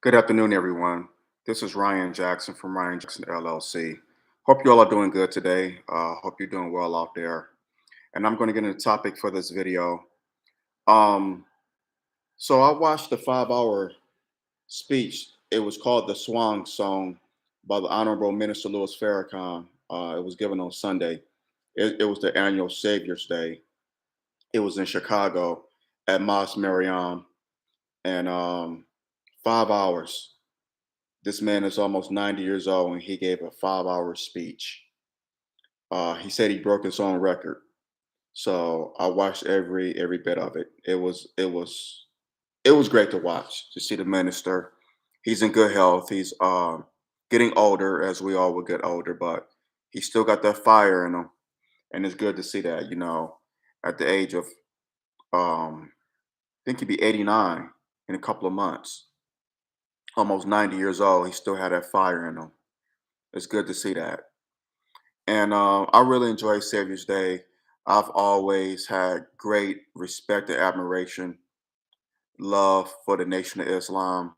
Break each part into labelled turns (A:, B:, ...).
A: Good afternoon, everyone. This is Ryan Jackson from Ryan Jackson LLC. Hope you all are doing good today. Hope you're doing well out there. And I'm going to get into the topic for this video. Um, so I watched the 5 hour speech. It was called the Swan Song by the Honorable Minister Louis Farrakhan. It was given on Sunday. It was the annual Saviours Day. It was in Chicago at Mos Mariam. And 5 hours. This man is almost 90 years old and he gave a 5 hour speech. He said he broke his own record. So I watched every bit of it. It was great to watch to see the minister. He's in good health. He's getting older as we all will get older, but he still got that fire in him. And it's good to see that, at the age of I think he'd be 89 in a couple of months. Almost 90 years old. He still had that fire in him. It's good to see that. And I really enjoy Savior's Day. I've always had great respect and admiration, love for the Nation of Islam.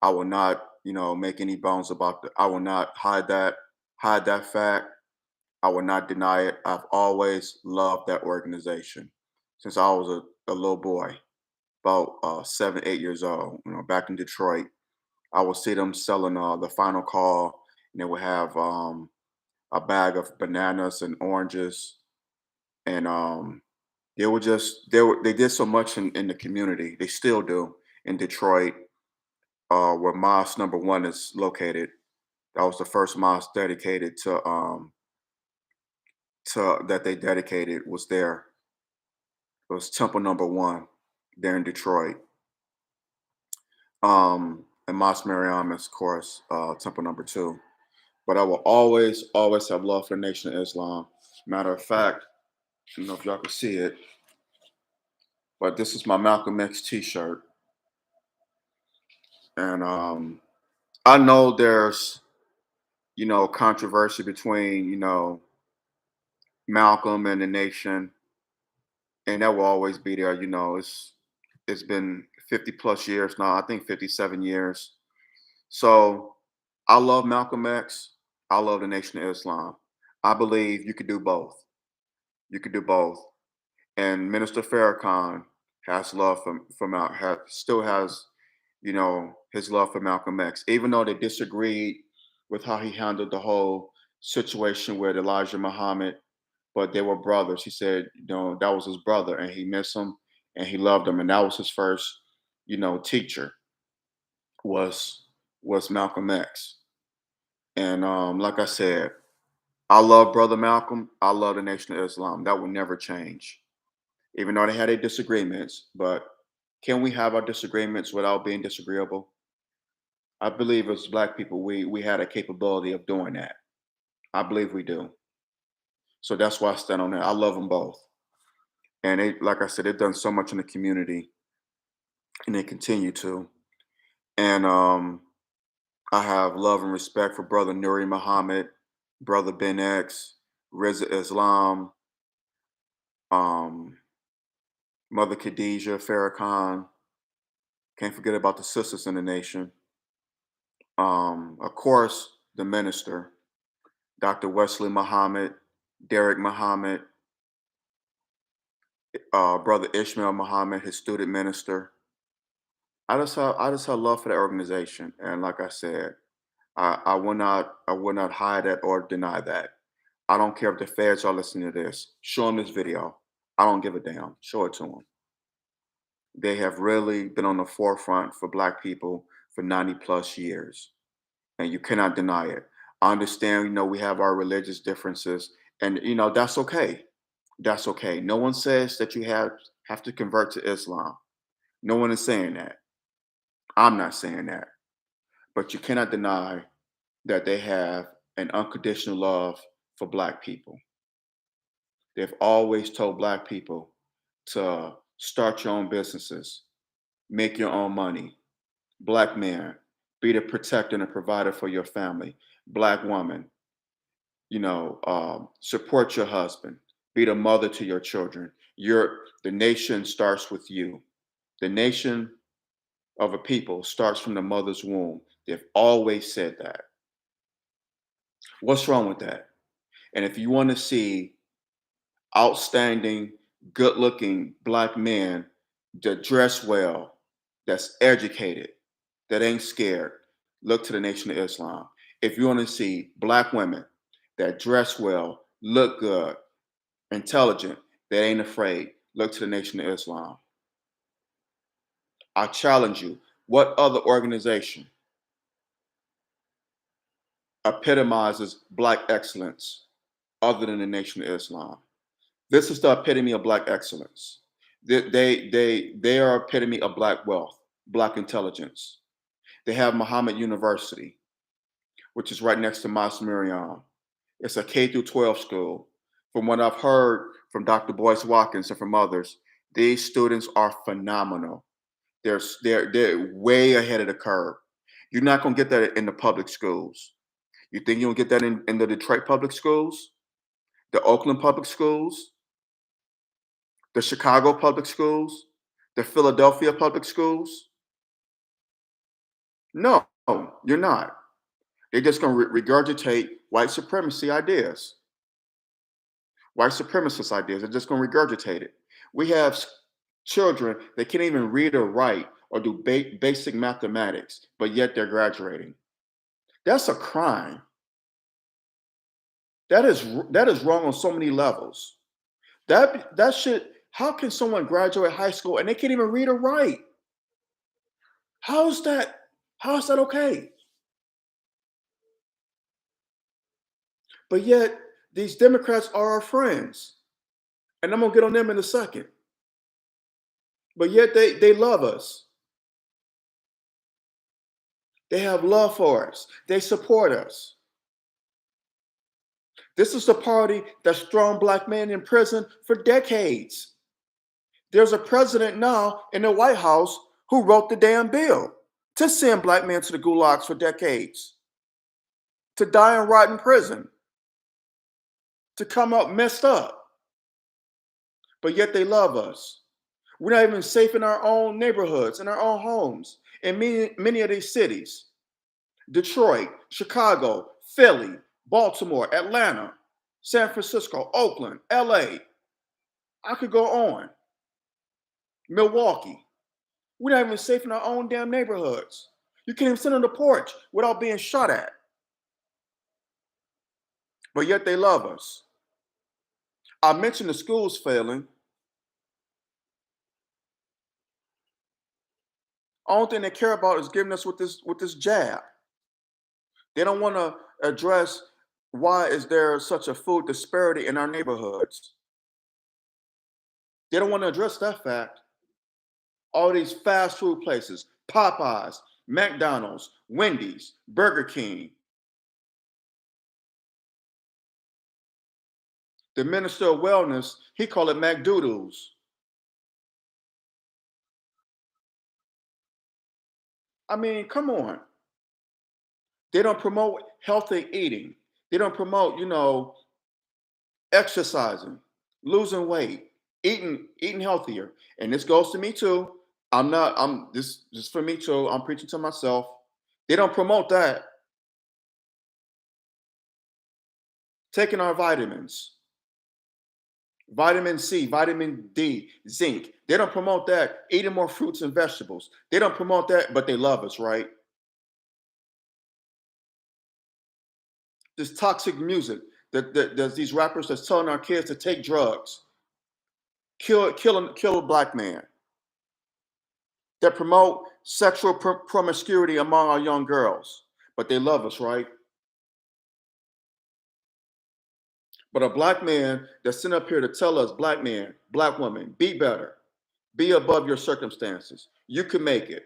A: I will not, make any bones about I will not hide that fact. I will not deny it. I've always loved that organization since I was a little boy, about 7, 8 years old. Back in Detroit, I would see them selling the Final Call, and they would have a bag of bananas and oranges, and they did so much in the community. They still do in Detroit, where Mosque Number One is located. That was the first mosque dedicated to that they dedicated was there. It was Temple Number One there in Detroit. And Mosque Mariam is, of course, Temple Number Two. But I will always have love for the Nation of Islam. Matter of fact, I don't know if y'all can see it, but this is my Malcolm X T-shirt, and I know there's controversy between Malcolm and the Nation, and that will always be there. It's been 50 plus years now. I think 57 years. So I love Malcolm X. I love the Nation of Islam. I believe you could do both. You could do both. And Minister Farrakhan has love for still has his love for Malcolm X, even though they disagreed with how he handled the whole situation with Elijah Muhammad, but they were brothers. He said, that was his brother, and he missed him, and he loved him, and that was his first, teacher was Malcolm X. And like I said, I love Brother Malcolm. I love the Nation of Islam. That will never change, even though they had their disagreements. But can we have our disagreements without being disagreeable? I believe as Black people, we had a capability of doing that. I believe we do. So that's why I stand on that. I love them both, and like I said, they've done so much in the community, and they continue to. And I have love and respect for Brother Nuri Muhammad, Brother Ben X, Reza Islam, um, Mother Khadijah Farrakhan. Can't forget about the sisters in the nation. Of course, the minister, Dr. Wesley Muhammad, Derek Muhammad, Brother Ishmael Muhammad, his student minister. I just have love for the organization, and like I said, I will not hide that or deny that. I don't care if the feds are listening to this. Show them this video. I don't give a damn. Show it to them. They have really been on the forefront for Black people for 90 plus years, and you cannot deny it. I understand, we have our religious differences, and that's okay. That's okay. No one says that you have to convert to Islam. No one is saying that. I'm not saying that. But you cannot deny that they have an unconditional love for Black people. They've always told Black people to start your own businesses, make your own money. Black man, be the protector and provider for your family. Black woman, support your husband, be the mother to your children. The nation starts with you. The nation of a people starts from the mother's womb. They've always said that. What's wrong with that? And if you want to see outstanding, good looking black men that dress well, that's educated, that ain't scared, look to the Nation of Islam. If you want to see black women that dress well, look good, intelligent, that ain't afraid, look to the Nation of Islam. I challenge you. What other organization epitomizes black excellence other than the Nation of Islam? This is the epitome of black excellence. They are epitome of black wealth, black intelligence. They have Muhammad University, which is right next to Mas Miriam. It's a K through 12 school. From what I've heard from Dr. Boyce Watkins and from others, these students are phenomenal. They're way ahead of the curve. You're not gonna get that in the public schools. You think you'll get that in the Detroit public schools, the Oakland public schools, the Chicago public schools, the Philadelphia public schools? No, you're not. They're just going to regurgitate white supremacy ideas, white supremacist ideas. They're just going to regurgitate it. We have children that can't even read or write or do basic mathematics, but yet they're graduating. That's a crime. That is wrong on so many levels. That should. How can someone graduate high school and they can't even read or write? How's that? How's that okay? But yet these Democrats are our friends, and I'm gonna get on them in a second. But yet they love us. They have love for us. They support us. This is the party that's thrown black men in prison for decades. There's a president now in the White House who wrote the damn bill to send black men to the gulags for decades, to die and rot in prison, to come out messed up. But yet they love us. We're not even safe in our own neighborhoods, in our own homes, in many of these cities. Detroit, Chicago, Philly, Baltimore, Atlanta, San Francisco, Oakland, LA. I could go on. Milwaukee. We're not even safe in our own damn neighborhoods. You can't even sit on the porch without being shot at. But yet they love us. I mentioned the schools failing. Only thing they care about is giving us with this jab. They don't want to address why is there such a food disparity in our neighborhoods. They don't want to address that fact. All these fast food places, Popeyes, McDonald's, Wendy's, Burger King. The minister of wellness, he called it McDoodles. I mean, come on. They don't promote healthy eating. They don't promote, exercising, losing weight, eating healthier. And this goes to me too. This for me too. I'm preaching to myself. They don't promote that. Taking our vitamins, vitamin C, vitamin D, zinc. They don't promote that. Eating more fruits and vegetables. They don't promote that, but they love us, right? This toxic music that there's these rappers that's telling our kids to take drugs, kill a black man, that promote sexual promiscuity among our young girls, but they love us, right? But a black man that's sitting up here to tell us, black man, black woman, be better, be above your circumstances. You can make it.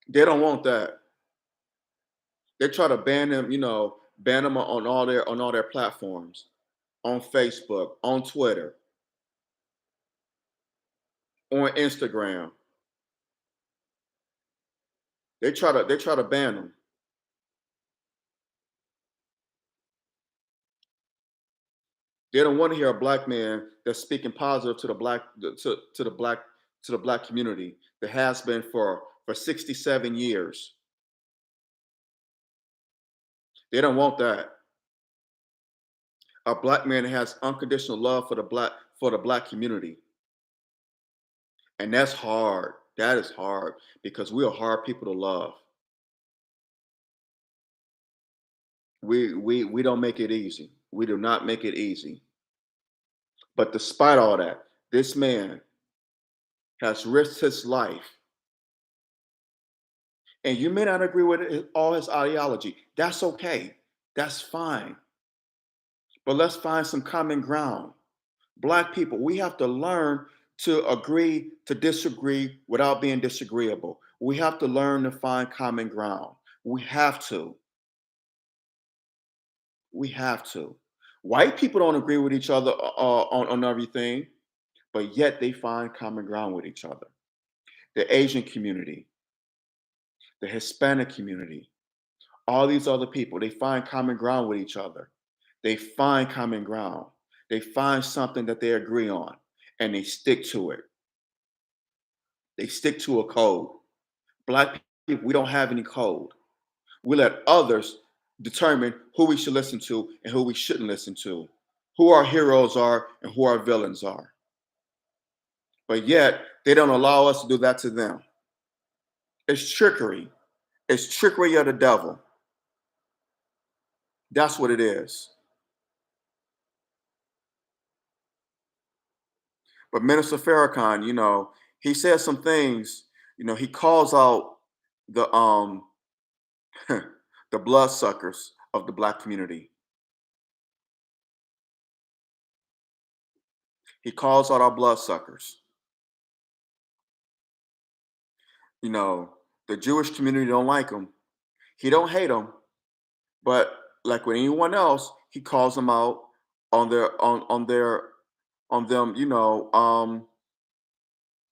A: They don't want that. They try to ban them on all their platforms, on Facebook, on Twitter, on Instagram. They try to ban them. They don't want to hear a black man that's speaking positive to the black to the black community that has been for 67 years. They don't want that. A black man that has unconditional love for the black community. And that's hard. That is hard because we are hard people to love. We don't make it easy. We do not make it easy. But despite all that, this man has risked his life. And you may not agree with all his ideology. That's okay. That's fine. But let's find some common ground. Black people, we have to learn to agree to disagree without being disagreeable. We have to learn to find common ground. We have to. We have to. White people don't agree with each other on everything, but yet they find common ground with each other. The Asian community, the Hispanic community, all these other people, they find common ground with each other. They find common ground. They find something that they agree on and they stick to it. They stick to a code. Black people, we don't have any code. We let others determine who we should listen to and who we shouldn't listen to, who our heroes are and who our villains are. But yet, they don't allow us to do that to them. It's trickery. It's trickery of the devil. That's what it is. But Minister Farrakhan, he says some things, he calls out the the bloodsuckers of the black community. He calls out our bloodsuckers. You know, the Jewish community don't like him. He don't hate them, but like with anyone else, he calls them out on their on them,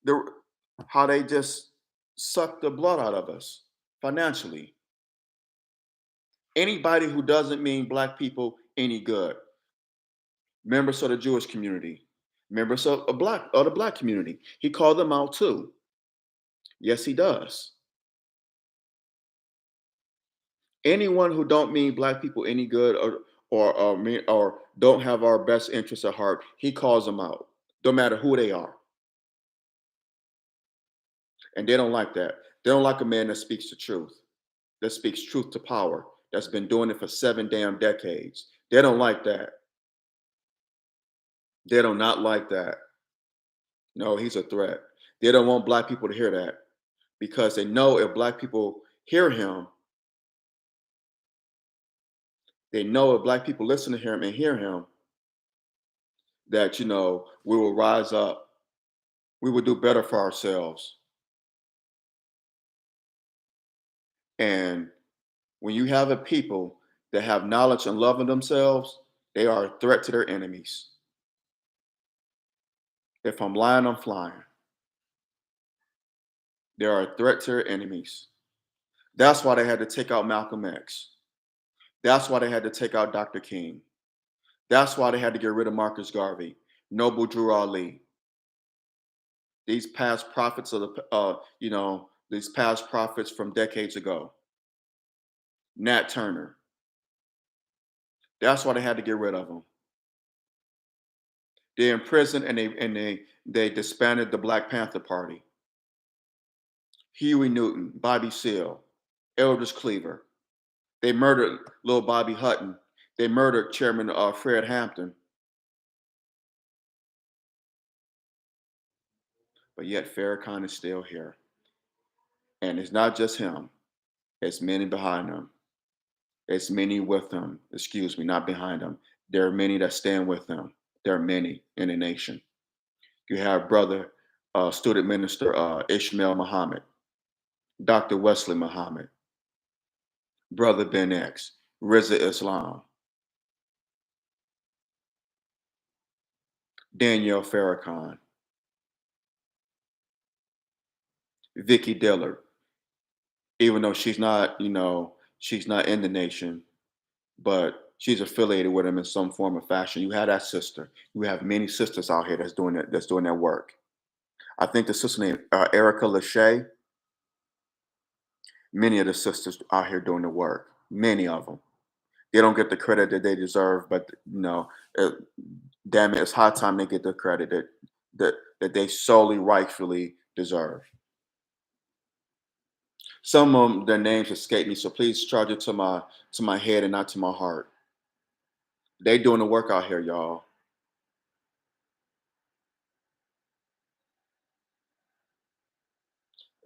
A: the how they just suck the blood out of us financially. Anybody who doesn't mean black people any good, members of the Jewish community, members of the black community, he called them out too. Yes, he does. Anyone who don't mean black people any good or don't have our best interests at heart, he calls them out. No matter who they are, and they don't like that. They don't like a man that speaks the truth, that speaks truth to power, that's been doing it for 7 damn decades. They don't like that. They do not like that. No, he's a threat. They don't want black people to hear that because they know if black people hear him, they know if black people listen to him and hear him, that we will rise up. We will do better for ourselves. And when you have a people that have knowledge and love in themselves, they are a threat to their enemies. If I'm lying, I'm flying. They are a threat to their enemies. That's why they had to take out Malcolm X. That's why they had to take out Dr. King. That's why they had to get rid of Marcus Garvey, Noble Drew Ali. These past prophets of these past prophets from decades ago. Nat Turner. That's why they had to get rid of them. They imprisoned and they disbanded the Black Panther Party. Huey Newton, Bobby Seale, Eldridge Cleaver. They murdered little Bobby Hutton. They murdered Chairman Fred Hampton. But yet Farrakhan is still here. And it's not just him. It's many behind him. It's many with him. Excuse me, not behind him. There are many that stand with him. There are many in the nation. You have brother, student minister Ishmael Muhammad, Dr. Wesley Muhammad, brother Ben X, Riza Islam, Danielle Farrakhan, Vicky Dillard, even though she's not in the nation, but she's affiliated with him in some form or fashion. You have that sister. You have many sisters out here that's doing that work. I think the sister named Erica Lachey. Many of the sisters out here doing the work. Many of them. They don't get the credit that they deserve, but uh, damn it, it's high time they get the credit that they solely rightfully deserve. Some of them, their names escape me, so please charge it to my head and not to my heart. They doing the work out here, y'all.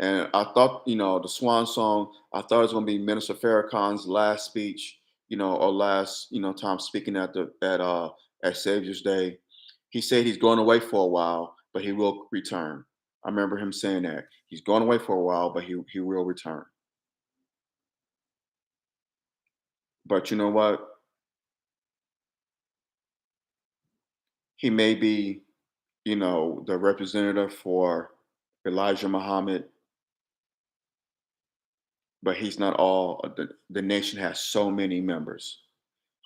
A: And I thought, the swan song, I thought it was gonna be Minister Farrakhan's last speech, or last, time speaking at Saviours Day. He said he's going away for a while, but he will return. I remember him saying that. He's going away for a while, but he will return. But you know what? He may be, the representative for Elijah Muhammad, but he's not all. The nation has so many members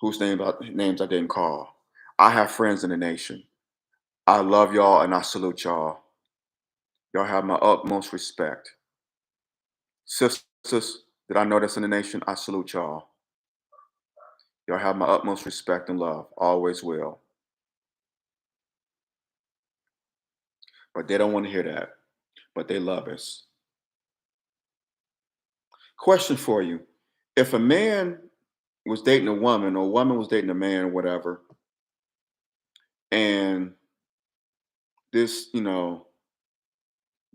A: whose names I didn't call. I have friends in the nation. I love y'all and I salute y'all. Y'all have my utmost respect. Sisters that I know that's in the nation, I salute y'all. Y'all have my utmost respect and love. Always will. But they don't want to hear that. But they love us. Question for you. If a man was dating a woman or a woman was dating a man or whatever, and this, the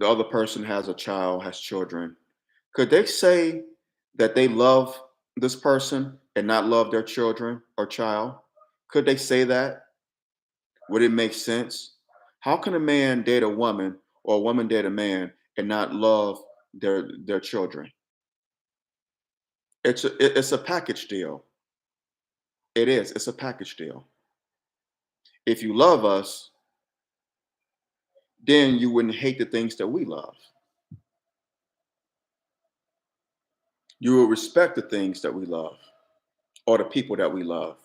A: other person has a child, has children, could they say that they love this person and not love their children or child? Could they say that? Would it make sense? How can a man date a woman or a woman date a man and not love their children? It's a package deal. It is. It's a package deal. If you love us, then you wouldn't hate the things that we love. You will respect the things that we love or the people that we love.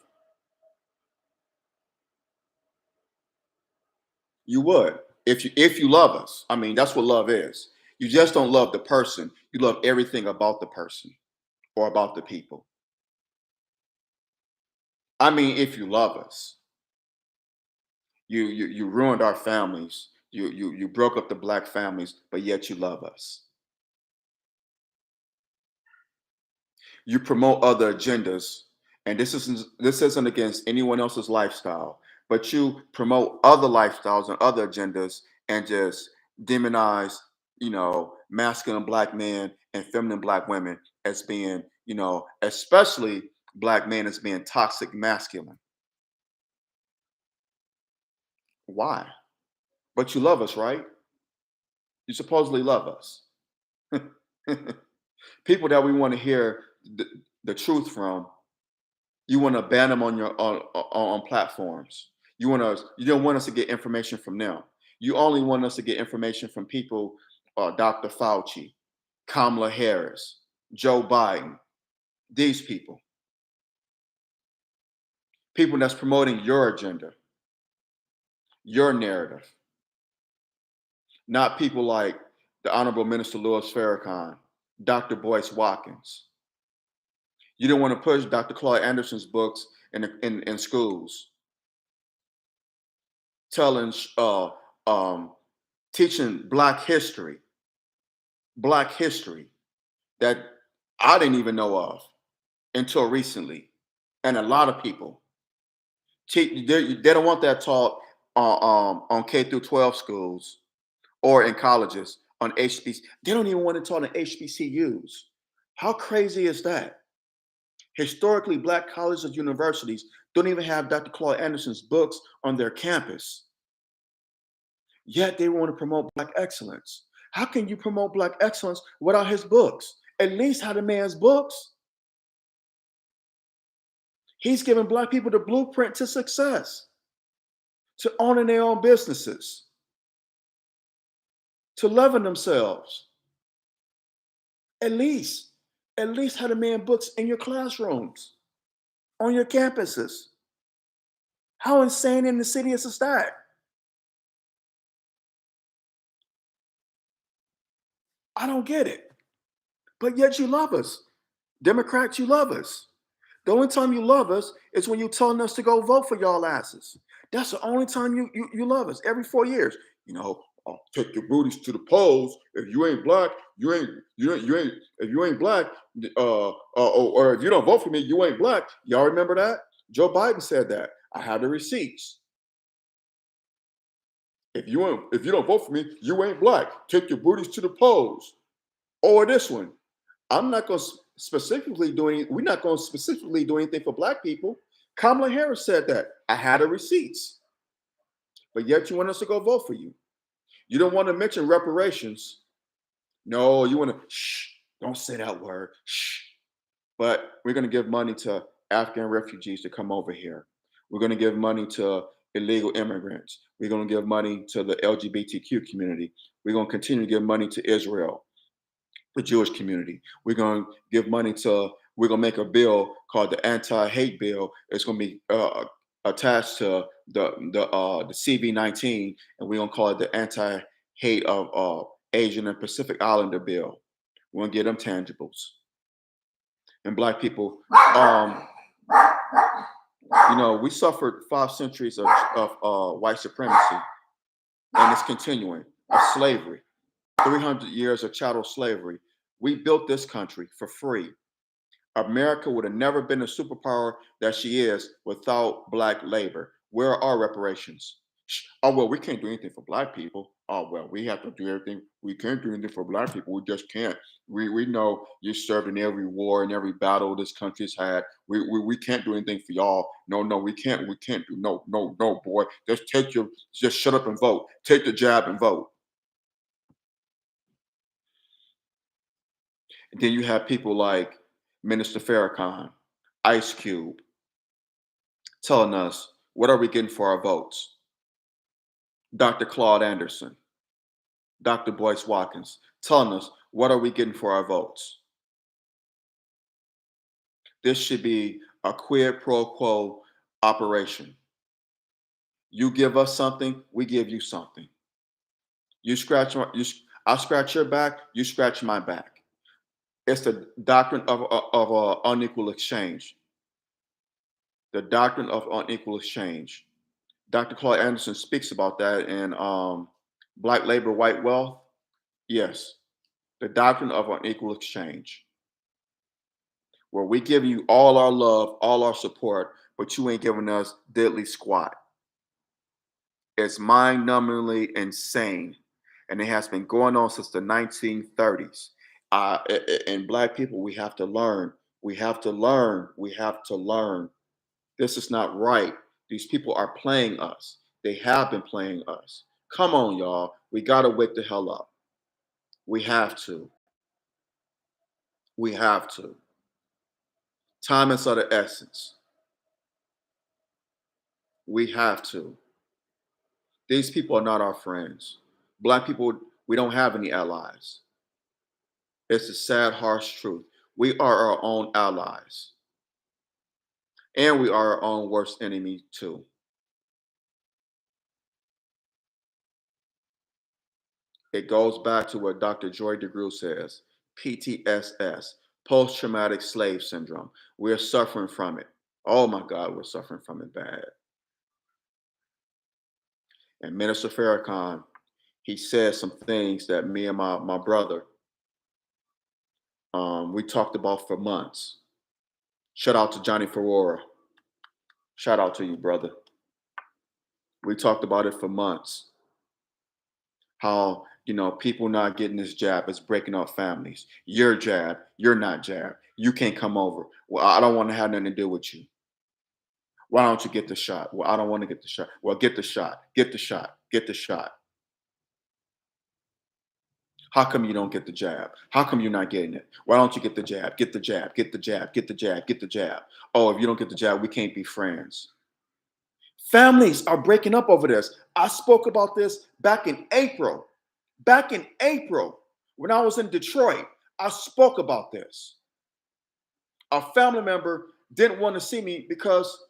A: You would if you love us. I mean, that's what love is. You just don't love the person. You love everything about the person or about the people. I mean, if you love us, you ruined our families. You broke up the black families, but yet you love us. You promote other agendas, and this isn't against anyone else's lifestyle, but you promote other lifestyles and other agendas and just demonize, masculine black men and feminine black women as being, especially black men as being toxic masculine. Why? But you love us, right? You supposedly love us. People that we want to hear the truth from, you want to ban them on platforms. You don't want us to get information from them. You only want us to get information from people, Dr. Fauci, Kamala Harris, Joe Biden, these people that's promoting your agenda, your narrative, not people like the Honorable Minister Louis Farrakhan, Dr. Boyce Watkins. You don't want to push Dr. Claude Anderson's books in schools, telling, um, teaching Black history that I didn't even know of until recently, and a lot of people they don't want that taught on K through 12 schools or in colleges on HBC. They don't even want it taught in HBCUs. How crazy is that? Historically, black colleges and universities don't even have Dr. Claude Anderson's books on their campus. Yet they want to promote black excellence. How can you promote black excellence without his books? At least have the man's books. He's giving black people the blueprint to success, to owning their own businesses, to loving themselves. At least, at least have the man books in your classrooms, on your campuses. How insane in the city is that? I don't get it. But yet you love us. Democrats, you love us. The only time you love us is when you're telling us to go vote for y'all asses. That's the only time you love us. Every 4 years, take your booties to the polls. If you ain't black, you ain't. If you ain't black, or if you don't vote for me, you ain't black. Y'all remember that? Joe Biden said that. I have the receipts. If you don't vote for me, you ain't black. Take your booties to the polls. Or this one. I'm not going to specifically do any, we're not going to specifically do anything for black people. Kamala Harris said that. I had the receipts. But yet you want us to go vote for you. You don't want to mention reparations. No, you want to, shh, don't say that word. Shh. But we're going to give money to Afghan refugees to come over here. We're going to give money to illegal immigrants. We're going to give money to the LGBTQ community. We're going to continue to give money to Israel, the Jewish community. We're going to make a bill called the anti-hate bill. It's going to be attached to the CV-19, and we're going to call it the anti-hate of Asian and Pacific Islander bill. We're going to get them tangibles. And black people, we suffered 5 centuries of white supremacy, and it's continuing, of slavery. 300 years of chattel slavery. We built this country for free. America would have never been the superpower that she is without black labor. Where are our reparations? Oh, well, we can't do anything for black people. Oh, well, we have to do everything. We can't do anything for black people. We just can't. We know you served in every war and every battle this country's had. We can't do anything for y'all. No, we can't. We can't do no, boy. Just shut up and vote. Take the jab and vote. And then you have people like Minister Farrakhan, Ice Cube, telling us, what are we getting for our votes? Dr. Claude Anderson, Dr. Boyce Watkins, telling us, what are we getting for our votes? This should be a quid pro quo operation. You give us something, we give you something. I scratch your back, you scratch my back. It's the doctrine of unequal exchange. The doctrine of unequal exchange. Dr. Claude Anderson speaks about that in Black Labor, White Wealth. Yes, the doctrine of unequal exchange, where we give you all our love, all our support, but you ain't giving us diddly squat. It's mind-numbingly insane, and it has been going on since the 1930s. And black people, we have to learn. We have to learn. We have to learn. This is not right. These people are playing us. They have been playing us. Come on, y'all. We got to wake the hell up. We have to. We have to. Time is of the essence. We have to. These people are not our friends. Black people, we don't have any allies. It's a sad, harsh truth. We are our own allies. And we are our own worst enemy, too. It goes back to what Dr. Joy DeGruy says, PTSS, post-traumatic slave syndrome. We're suffering from it. Oh my God, we're suffering from it bad. And Minister Farrakhan, he said some things that me and my brother, we talked about for months. Shout out to Johnny Ferrora. Shout out to you, brother. We talked about it for months. How, people not getting this jab is breaking up families. You're jab, you're not jab. You can't come over. Well, I don't want to have nothing to do with you. Why don't you get the shot? Well, I don't want to get the shot. Well, get the shot. Get the shot. Get the shot. How come you don't get the jab? How come you're not getting it? Why don't you get the jab? Get the jab. Get the jab. Get the jab. Get the jab. Oh, if you don't get the jab, we can't be friends. Families are breaking up over this. I spoke about this back in April. Back in April, when I was in Detroit, I spoke about this. A family member didn't want to see me because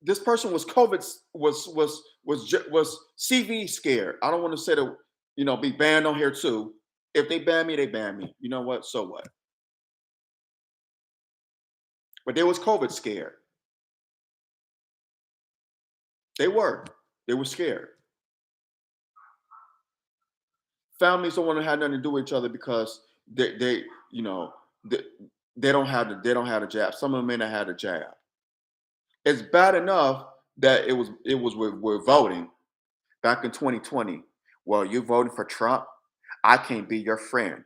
A: this person was COVID, was CV scared. I don't want to say that, be banned on here too. If they ban me, they ban me. You know what? So what? But they was COVID scared. They were. They were scared. Families don't want to have nothing to do with each other because they you know, they, they don't have the jab. Some of them may not have the jab. It's bad enough that it was with voting back in 2020. Well, you're voting for Trump. I can't be your friend.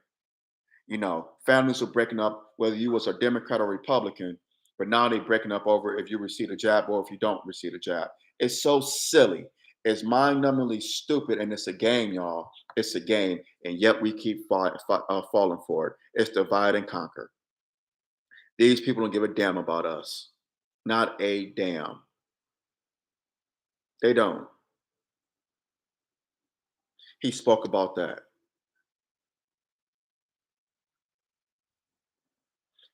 A: Families were breaking up whether you was a Democrat or Republican, but now they're breaking up over if you receive a jab or if you don't receive a jab. It's so silly. It's mind-numbingly stupid, and it's a game, y'all. It's a game, and yet we keep falling for it. It's divide and conquer. These people don't give a damn about us. Not a damn. They don't. He spoke about that.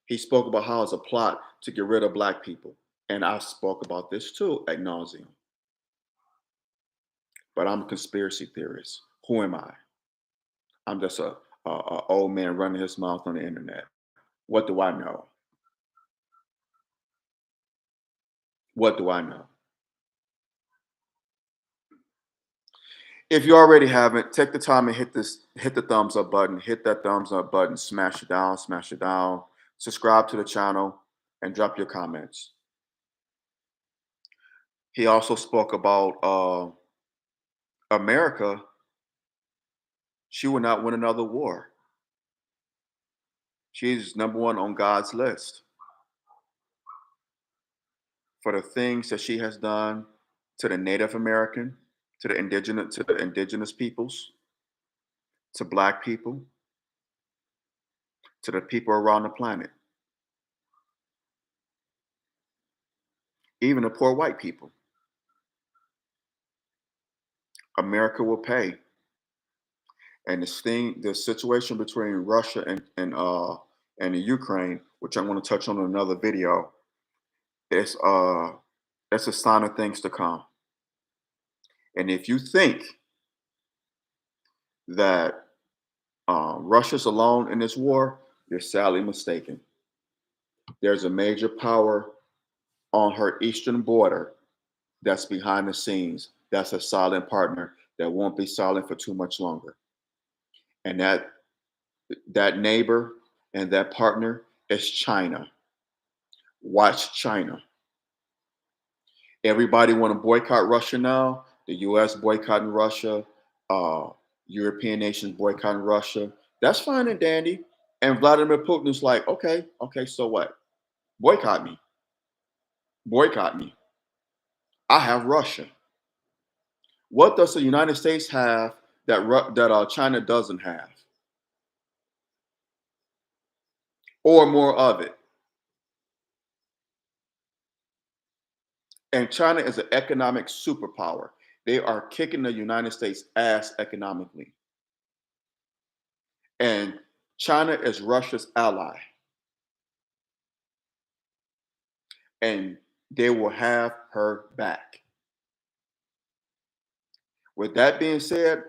A: He spoke about how it's a plot to get rid of black people. And I spoke about this too ad nauseum. But I'm a conspiracy theorist. Who am I? I'm just a old man running his mouth on the internet. What do I know? What do I know? If you already haven't, take the time and hit the thumbs up button, hit that thumbs up button, smash it down, subscribe to the channel, and drop your comments. He also spoke about America. She will not win another war. She's number one on God's list for the things that she has done to the Native American, to the indigenous peoples, to black people, to the people around the planet, even the poor white people. America will pay. And the situation between Russia and the Ukraine, which I'm going to touch on in another video, is that's a sign of things to come. And if you think that Russia's alone in this war, you're sadly mistaken. There's a major power on her eastern border that's behind the scenes. That's a silent partner that won't be silent for too much longer. And that neighbor and that partner is China. Watch China. Everybody want to boycott Russia now. The U.S. boycotting Russia. Uh, European nations boycotting Russia. That's fine and dandy. And Vladimir Putin is like, okay, so what? Boycott me. Boycott me. I have Russia. What does the United States have that China doesn't have, or more of it? And China is an economic superpower. They are kicking the United States ass economically. And China is Russia's ally. And they will have her back. With that being said,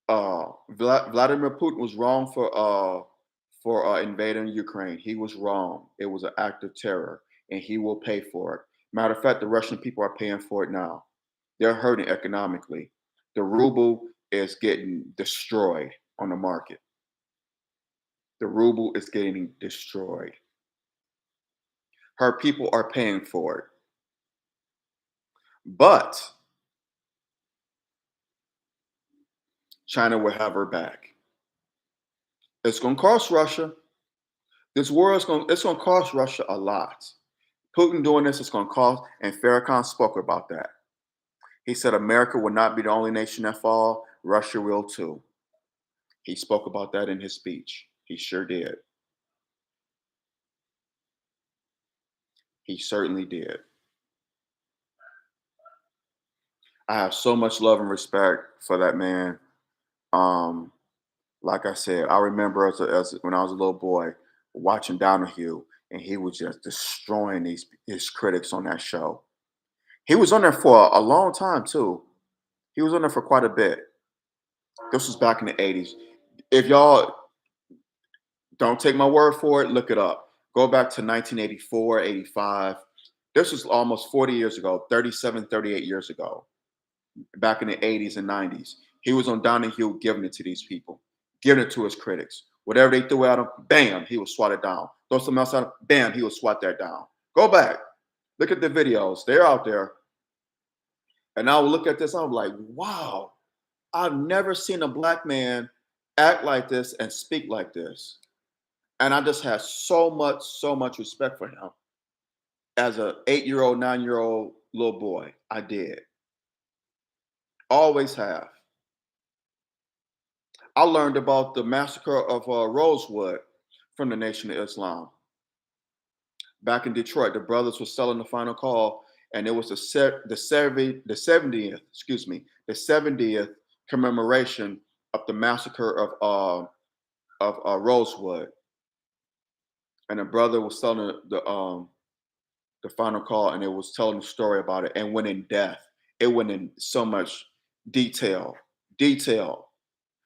A: Vladimir Putin was wrong for invading Ukraine. He was wrong. It was an act of terror, and he will pay for it. Matter of fact, the Russian people are paying for it now. They're hurting economically. The ruble is getting destroyed on the market. The ruble is getting destroyed. Her people are paying for it. But China will have her back. It's going to cost Russia. This war is going to cost Russia a lot. Putin doing this is going to cost, and Farrakhan spoke about that. He said America will not be the only nation that fall. Russia will too. He spoke about that in his speech. He sure did. He certainly did. I have so much love and respect for that man. Um, like I said, I remember as when I was a little boy watching Donahue, and he was just destroying his critics on that show. He was on there for a long time too. He was on there for quite a bit. This was back in the '80s. If y'all Don't take my word for it. Look it up. Go back to 1984, 85. This was almost 40 years ago, 37, 38 years ago, back in the 80s and 90s. He was on Donahue giving it to these people, giving it to his critics. Whatever they threw at him, bam, he would swat it down. Throw something else at him, bam, he would swat that down. Go back. Look at the videos. They're out there. And I would look at this, I'm like, wow, I've never seen a black man act like this and speak like this. And I just had so much respect for him as a 8-year old, 9-year old little boy. I did. Always have. I learned about the massacre of Rosewood from the Nation of Islam. Back in Detroit, the brothers were selling the final call, and it was the 70th, excuse me, the 70th commemoration of the massacre of Rosewood. And the brother was selling the final call, and it was telling the story about it, and went in depth. It went in so much detail. Detail.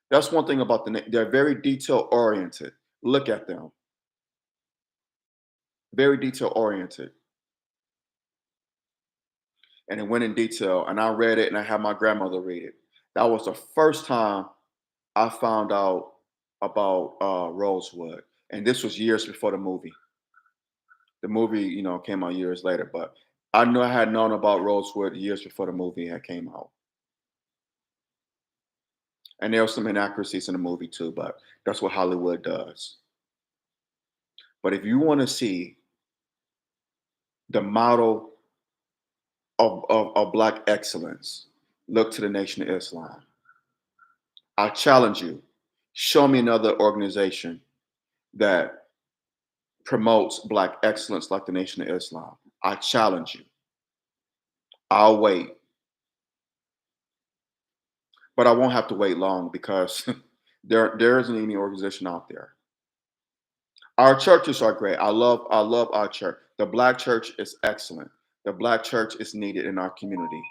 A: That's one thing about they're very detail oriented. Look at them. Very detail oriented. And it went in detail, and I read it, and I had my grandmother read it. That was the first time I found out about Rosewood, and this was years before the movie. The movie, came out years later, but I knew I had known about Rosewood years before the movie had came out. And there were some inaccuracies in the movie too, but that's what Hollywood does. But if you want to see the model of Black excellence, look to the Nation of Islam. I challenge you, show me another organization that promotes Black excellence like the Nation of Islam. I challenge you. I'll wait. But I won't have to wait long because there isn't any organization out there. Our churches are great. I love our church. The Black church is excellent. The Black church is needed in our community.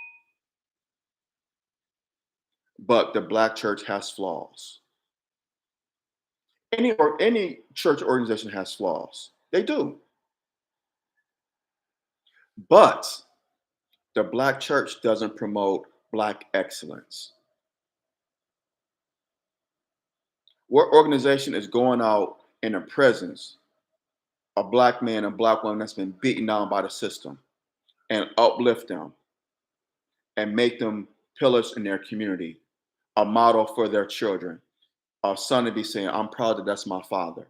A: But the Black church has flaws. Any church organization has flaws. They do. But the Black church doesn't promote Black excellence. What organization is going out in the presence of Black man and Black woman that's been beaten down by the system and uplift them and make them pillars in their community, a model for their children, a son to be saying, I'm proud that that's my father.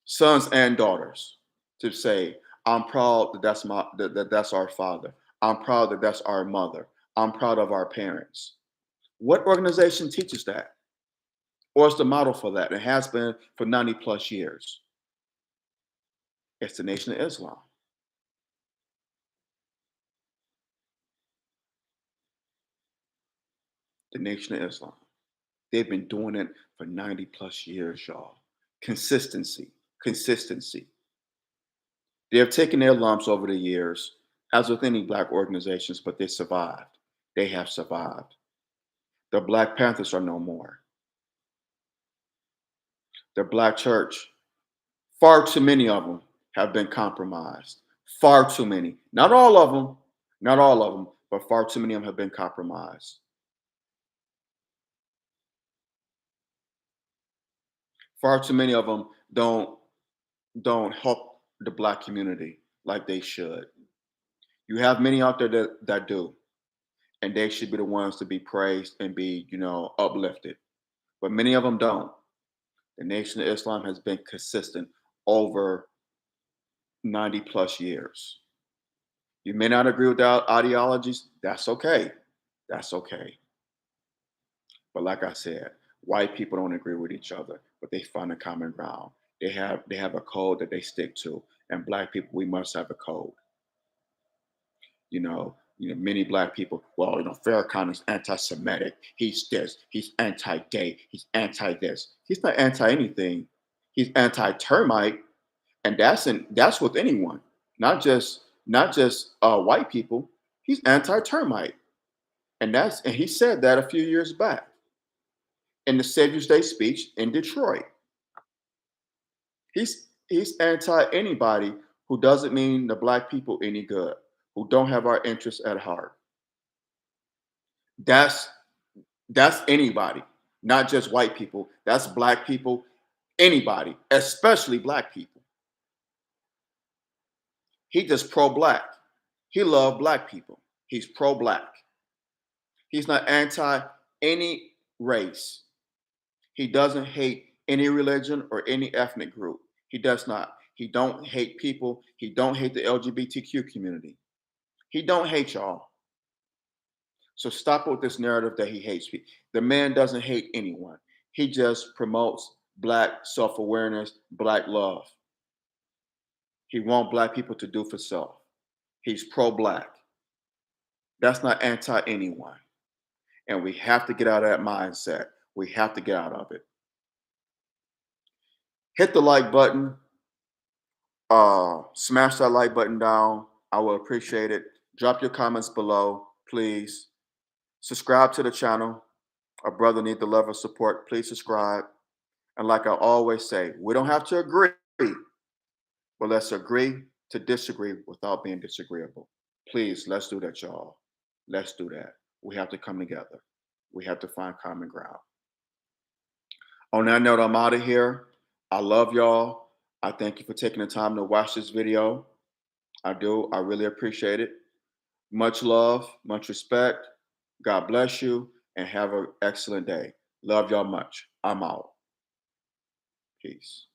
A: Sons and daughters to say, I'm proud that that's our father. I'm proud that that's our mother. I'm proud of our parents. What organization teaches that? Or is the model for that? It has been for 90 plus years. It's the Nation of Islam. The Nation of Islam. They've been doing it for 90 plus years, y'all. Consistency, consistency. They have taken their lumps over the years, as with any Black organizations, but they survived. They have survived. The Black Panthers are no more. The Black church, far too many of them have been compromised. Far too many. Not all of them, not all of them, but far too many of them have been compromised. Far too many of them don't help the Black community like they should. You have many out there that do, and they should be the ones to be praised and be, uplifted. But many of them don't. The Nation of Islam has been consistent over 90 plus years. You may not agree with our ideologies. That's okay. That's okay. But like I said, white people don't agree with each other, but they find a common ground. They have a code that they stick to, and Black people, we must have a code. Many Black people, well, Farrakhan is anti-Semitic. He's this. He's anti-gay. He's anti-this. He's not anti-anything. He's anti-termite, and that's with anyone, not just white people. He's anti-termite, and he said that a few years back in the Saviours Day speech in Detroit. He's anti anybody who doesn't mean the black people any good, who don't have our interests at heart. That's that's anybody, not just white people. That's black people, anybody, especially black people. He just pro-black. He loves black people. He's pro-black. He's not anti any race. He doesn't hate any religion or any ethnic group. He does not. He don't hate people. He don't hate the LGBTQ community. He don't hate y'all. So stop with this narrative that he hates people. The man doesn't hate anyone. He just promotes black self-awareness, black love. He wants black people to do for self. He's pro-black. That's not anti anyone. And we have to get out of that mindset. We have to get out of it. Hit the like button. Smash that like button down. I will appreciate it. Drop your comments below, please. Subscribe to the channel. A brother need the love and support. Please subscribe. And like I always say, we don't have to agree, but let's agree to disagree without being disagreeable. Please, let's do that, y'all. Let's do that. We have to come together. We have to find common ground. On that note, I'm out of here. I love y'all. I thank you for taking the time to watch this video. I do. I really appreciate it. Much love, much respect. God bless you and have an excellent day. Love y'all much. I'm out. Peace.